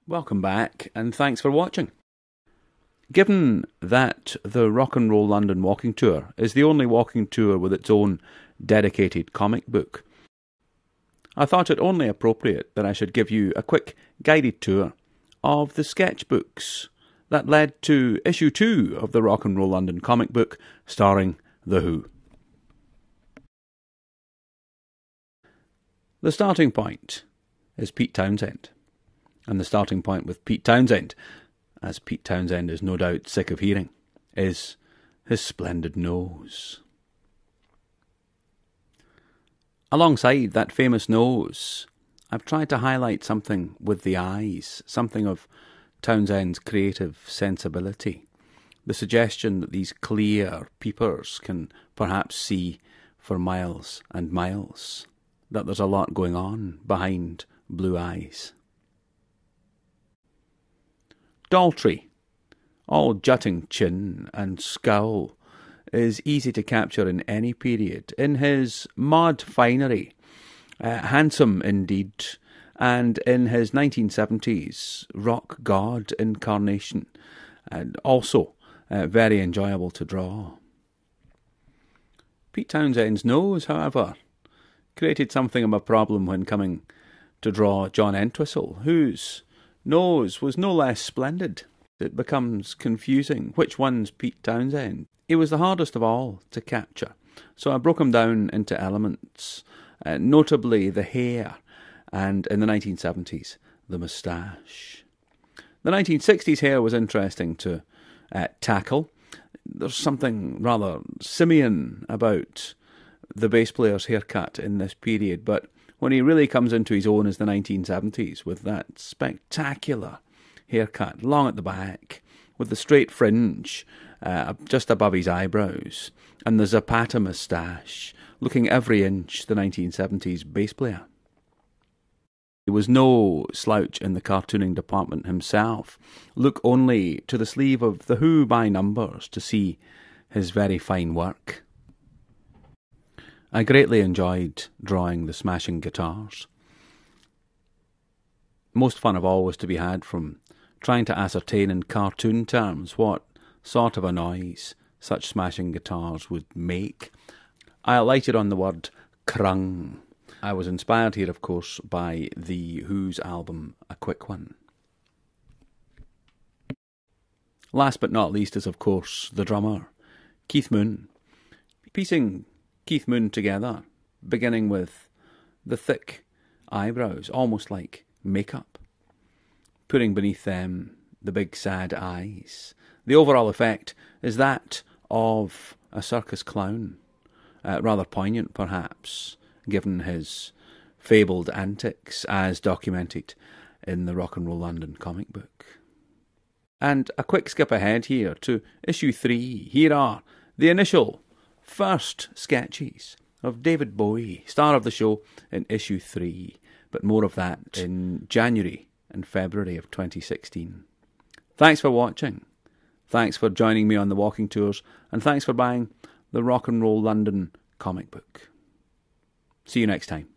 Welcome back, and thanks for watching. Given that the Rock and Roll London walking tour is the only walking tour with its own dedicated comic book, I thought it only appropriate that I should give you a quick guided tour of the sketchbooks that led to issue 2 of the Rock and Roll London comic book starring The Who. The starting point is Pete Townshend. And the starting point with Pete Townshend, as Pete Townshend is no doubt sick of hearing, is his splendid nose. Alongside that famous nose, I've tried to highlight something with the eyes, something of Townshend's creative sensibility. The suggestion that these clear peepers can perhaps see for miles and miles, that there's a lot going on behind blue eyes. Daltrey, all jutting chin and scowl, is easy to capture in any period. In his mod finery, handsome indeed, and in his 1970s rock god incarnation, and also very enjoyable to draw. Pete Townshend's nose, however, created something of a problem when coming to draw John Entwistle, whose nose was no less splendid. It becomes confusing. Which one's Pete Townshend? He was the hardest of all to capture, so I broke him down into elements, notably the hair, and in the 1970s, the moustache. The 1960s hair was interesting to tackle. There's something rather simian about the bass player's haircut in this period, but when he really comes into his own is the 1970s, with that spectacular haircut, long at the back, with the straight fringe just above his eyebrows, and the Zapata moustache, looking every inch the 1970s bass player. He was no slouch in the cartooning department himself. Look only to the sleeve of The Who by numbers to see his very fine work. I greatly enjoyed drawing the smashing guitars. Most fun of all was to be had from trying to ascertain in cartoon terms what sort of a noise such smashing guitars would make. I alighted on the word crung. I was inspired here, of course, by The Who's album, A Quick One. Last but not least is, of course, the drummer, Keith Moon. Piecing Keith Moon together, beginning with the thick eyebrows, almost like makeup, putting beneath them the big sad eyes. The overall effect is that of a circus clown, rather poignant perhaps, given his fabled antics as documented in the Rock and Roll London comic book. And a quick skip ahead here to issue 3. Here are the initial first sketches of David Bowie, star of the show, in issue 3, but more of that in January and February of 2016. Thanks for watching, thanks for joining me on the walking tours, and thanks for buying the Rock and Roll London comic book. See you next time.